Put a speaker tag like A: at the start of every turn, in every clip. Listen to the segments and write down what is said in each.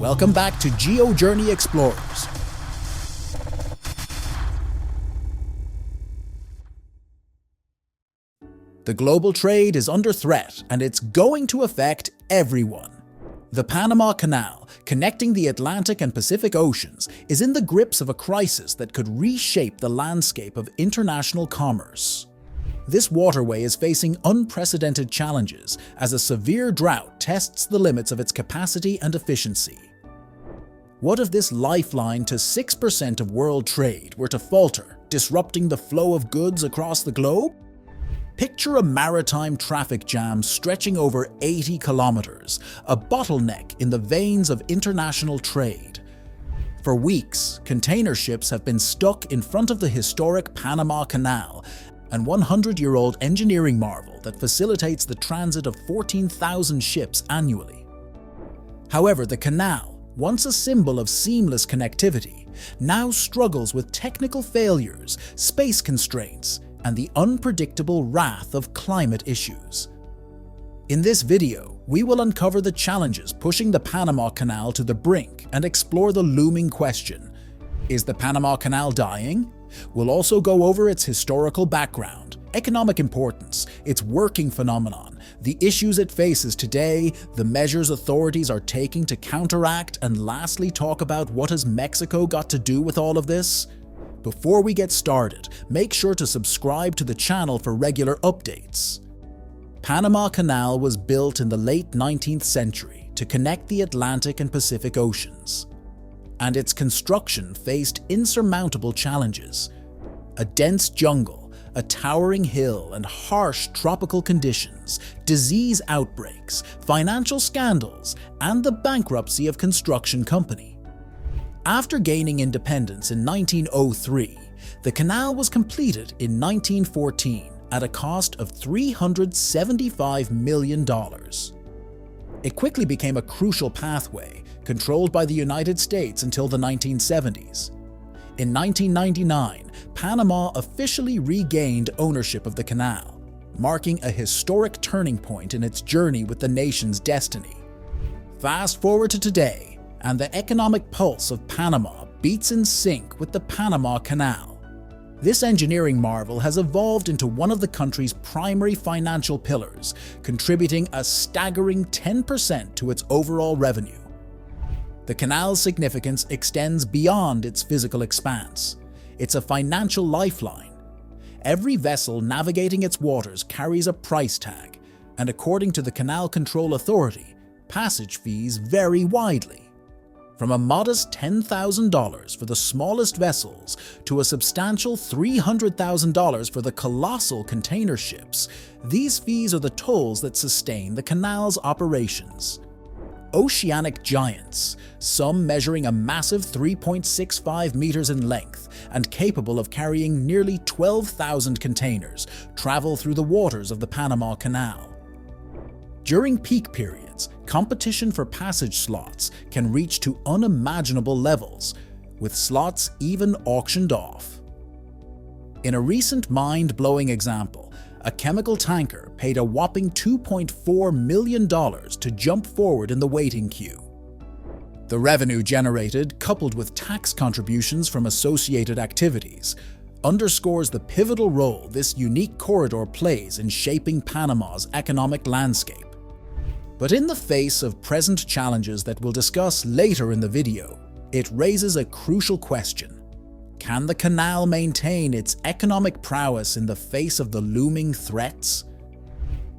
A: Welcome back to GeoJourney Explorers. The global trade is under threat, and it's going to affect everyone. The Panama Canal, connecting the Atlantic and Pacific Oceans, is in the grips of a crisis that could reshape the landscape of international commerce. This waterway is facing unprecedented challenges as a severe drought tests the limits of its capacity and efficiency. What if this lifeline to 6% of world trade were to falter, disrupting the flow of goods across the globe? Picture a maritime traffic jam stretching over 80 kilometers, a bottleneck in the veins of international trade. For weeks, container ships have been stuck in front of the historic Panama Canal, an 100-year-old engineering marvel that facilitates the transit of 14,000 ships annually. However, the canal, once a symbol of seamless connectivity, now struggles with technical failures, space constraints, and the unpredictable wrath of climate issues. In this video, we will uncover the challenges pushing the Panama Canal to the brink and explore the looming question: is the Panama Canal dying? We'll also go over its historical background, economic importance, its working phenomenon, the issues it faces today, the measures authorities are taking to counteract, and lastly talk about what has Mexico got to do with all of this? Before we get started, make sure to subscribe to the channel for regular updates. Panama Canal was built in the late 19th century to connect the Atlantic and Pacific Oceans, and its construction faced insurmountable challenges: a dense jungle, a towering hill, and harsh tropical conditions, disease outbreaks, financial scandals, and the bankruptcy of construction company. After gaining independence in 1903, the canal was completed in 1914 at a cost of $375 million. It quickly became a crucial pathway, controlled by the United States until the 1970s. In 1999, Panama officially regained ownership of the canal, marking a historic turning point in its journey with the nation's destiny. Fast forward to today, and the economic pulse of Panama beats in sync with the Panama Canal. This engineering marvel has evolved into one of the country's primary financial pillars, contributing a staggering 10% to its overall revenue. The canal's significance extends beyond its physical expanse. It's a financial lifeline. Every vessel navigating its waters carries a price tag, and according to the Canal Control Authority, passage fees vary widely. From a modest $10,000 for the smallest vessels to a substantial $300,000 for the colossal container ships, these fees are the tolls that sustain the canal's operations. Oceanic giants, some measuring a massive 3.65 meters in length and capable of carrying nearly 12,000 containers, travel through the waters of the Panama Canal. During peak periods, competition for passage slots can reach to unimaginable levels, with slots even auctioned off. In a recent mind-blowing example, a chemical tanker paid a whopping $2.4 million to jump forward in the waiting queue. The revenue generated, coupled with tax contributions from associated activities, underscores the pivotal role this unique corridor plays in shaping Panama's economic landscape. But in the face of present challenges that we'll discuss later in the video, it raises a crucial question: can the canal maintain its economic prowess in the face of the looming threats?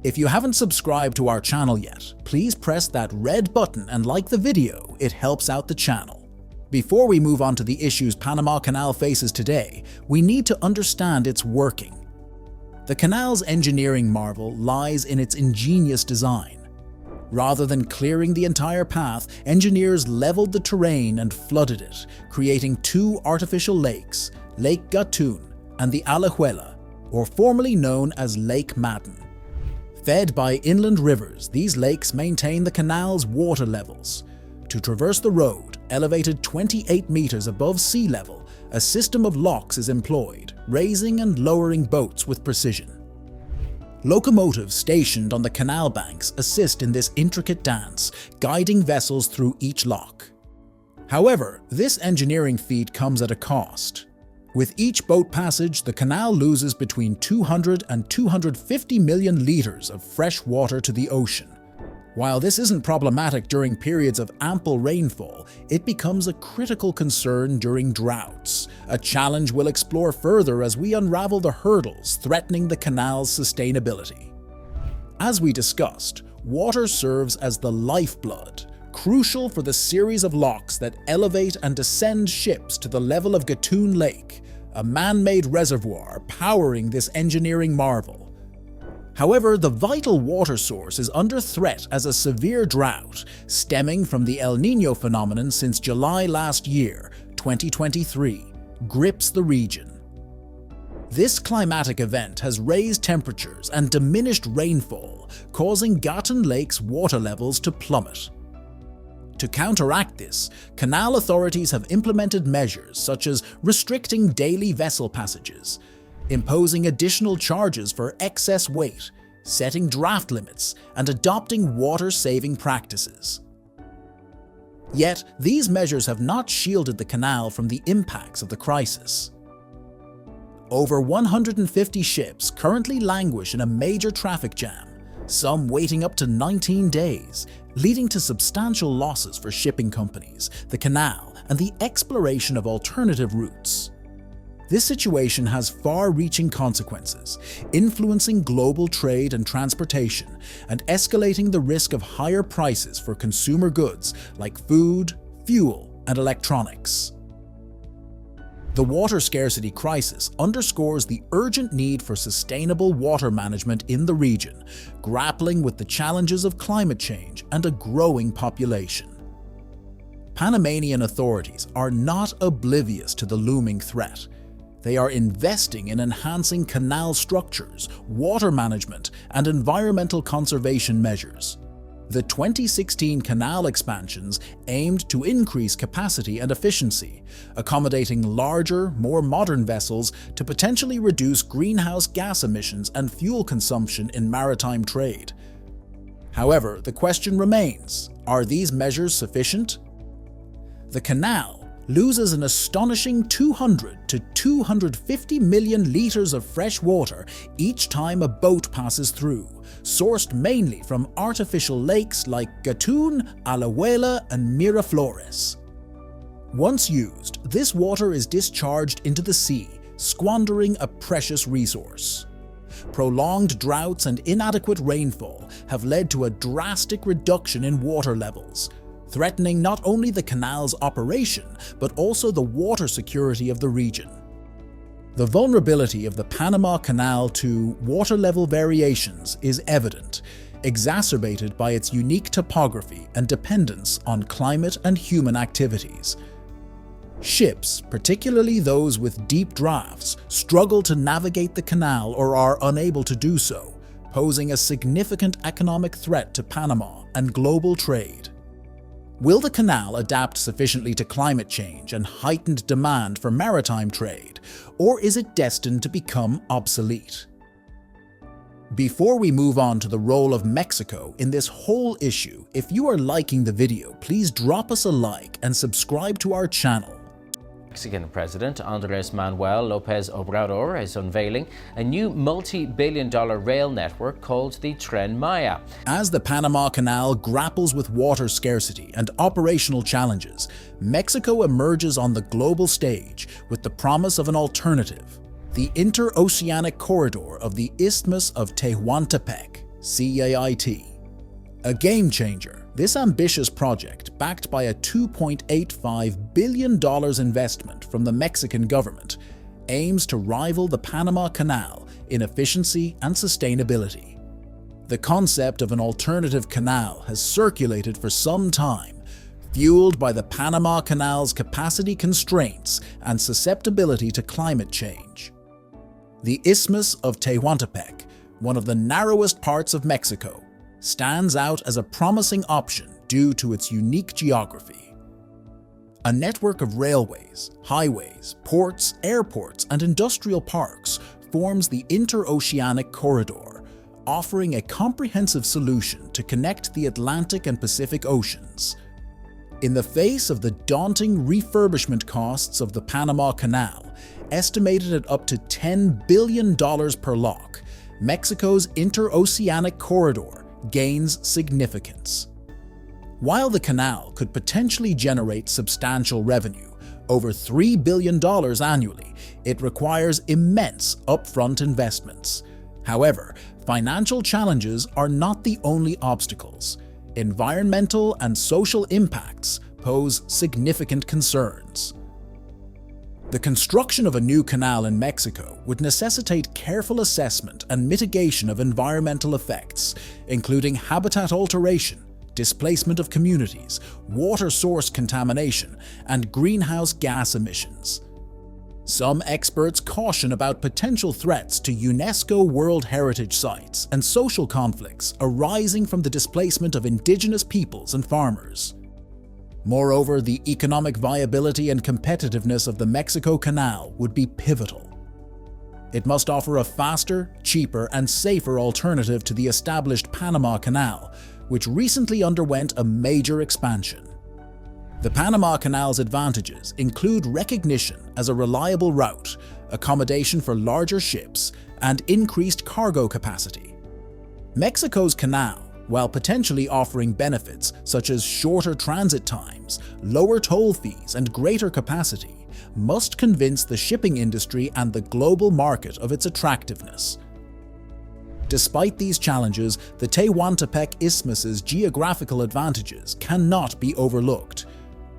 A: If you haven't subscribed to our channel yet, please press that red button and like the video. It helps out the channel. Before we move on to the issues Panama Canal faces today, we need to understand its working. The canal's engineering marvel lies in its ingenious design. Rather than clearing the entire path, engineers leveled the terrain and flooded it, creating two artificial lakes, Lake Gatun and the Alajuela, or formerly known as Lake Madden. Fed by inland rivers, these lakes maintain the canal's water levels. To traverse the road, elevated 28 meters above sea level, a system of locks is employed, raising and lowering boats with precision. Locomotives stationed on the canal banks assist in this intricate dance, guiding vessels through each lock. However, this engineering feat comes at a cost. With each boat passage, the canal loses between 200 and 250 million litres of fresh water to the ocean. While this isn't problematic during periods of ample rainfall, it becomes a critical concern during droughts, a challenge we'll explore further as we unravel the hurdles threatening the canal's sustainability. As we discussed, water serves as the lifeblood, crucial for the series of locks that elevate and descend ships to the level of Gatun Lake, a man-made reservoir powering this engineering marvel. However, the vital water source is under threat as a severe drought, stemming from the El Niño phenomenon since July last year, 2023, grips the region. This climatic event has raised temperatures and diminished rainfall, causing Gatun Lake's water levels to plummet. To counteract this, canal authorities have implemented measures such as restricting daily vessel passages, imposing additional charges for excess weight, setting draft limits, and adopting water-saving practices. Yet, these measures have not shielded the canal from the impacts of the crisis. Over 150 ships currently languish in a major traffic jam, some waiting up to 19 days, leading to substantial losses for shipping companies, the canal, and the exploration of alternative routes. This situation has far-reaching consequences, influencing global trade and transportation, and escalating the risk of higher prices for consumer goods like food, fuel, and electronics. The water scarcity crisis underscores the urgent need for sustainable water management in the region, grappling with the challenges of climate change and a growing population. Panamanian authorities are not oblivious to the looming threat. They are investing in enhancing canal structures, water management, and environmental conservation measures. The 2016 canal expansions aimed to increase capacity and efficiency, accommodating larger, more modern vessels to potentially reduce greenhouse gas emissions and fuel consumption in maritime trade. However, the question remains, are these measures sufficient? The canal loses an astonishing 200 to 250 million litres of fresh water each time a boat passes through, sourced mainly from artificial lakes like Gatun, Alajuela, and Miraflores. Once used, this water is discharged into the sea, squandering a precious resource. Prolonged droughts and inadequate rainfall have led to a drastic reduction in water levels, threatening not only the canal's operation, but also the water security of the region. The vulnerability of the Panama Canal to water level variations is evident, exacerbated by its unique topography and dependence on climate and human activities. Ships, particularly those with deep drafts, struggle to navigate the canal or are unable to do so, posing a significant economic threat to Panama and global trade. Will the canal adapt sufficiently to climate change and heightened demand for maritime trade, or is it destined to become obsolete? Before we move on to the role of Mexico in this whole issue, if you are liking the video, please drop us a like and subscribe to our channel.
B: Mexican President Andrés Manuel López Obrador is unveiling a new multi-billion-dollar rail network called the Tren Maya.
A: As the Panama Canal grapples with water scarcity and operational challenges, Mexico emerges on the global stage with the promise of an alternative: the interoceanic corridor of the Isthmus of Tehuantepec, CAIT. A game changer, this ambitious project, backed by a $2.85 billion investment from the Mexican government, aims to rival the Panama Canal in efficiency and sustainability. The concept of an alternative canal has circulated for some time, fueled by the Panama Canal's capacity constraints and susceptibility to climate change. The Isthmus of Tehuantepec, one of the narrowest parts of Mexico, stands out as a promising option due to its unique geography. A network of railways, highways, ports, airports, and industrial parks forms the interoceanic corridor, offering a comprehensive solution to connect the Atlantic and Pacific Oceans. In the face of the daunting refurbishment costs of the Panama Canal, estimated at up to $10 billion per lock, Mexico's interoceanic corridor gains significance. While the canal could potentially generate substantial revenue, over $3 billion annually, it requires immense upfront investments. However, financial challenges are not the only obstacles. Environmental and social impacts pose significant concerns. The construction of a new canal in Mexico would necessitate careful assessment and mitigation of environmental effects, including habitat alteration, displacement of communities, water source contamination, and greenhouse gas emissions. Some experts caution about potential threats to UNESCO World Heritage Sites and social conflicts arising from the displacement of indigenous peoples and farmers. Moreover, the economic viability and competitiveness of the Mexico Canal would be pivotal. It must offer a faster, cheaper, and safer alternative to the established Panama Canal, which recently underwent a major expansion. The Panama Canal's advantages include recognition as a reliable route, accommodation for larger ships, and increased cargo capacity. Mexico's canal, while potentially offering benefits such as shorter transit times, lower toll fees, and greater capacity, must convince the shipping industry and the global market of its attractiveness. Despite these challenges, the Tehuantepec Isthmus's geographical advantages cannot be overlooked.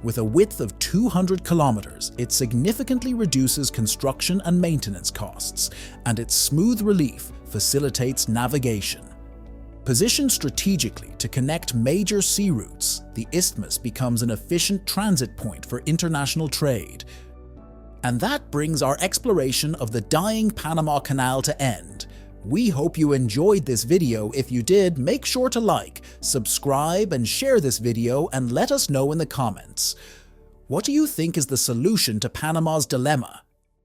A: With a width of 200 kilometers, it significantly reduces construction and maintenance costs, and its smooth relief facilitates navigation. Positioned strategically to connect major sea routes, the isthmus becomes an efficient transit point for international trade. And that brings our exploration of the dying Panama Canal to end. We hope you enjoyed this video. If you did, make sure to like, subscribe, and share this video, and let us know in the comments. What do you think is the solution to Panama's dilemma?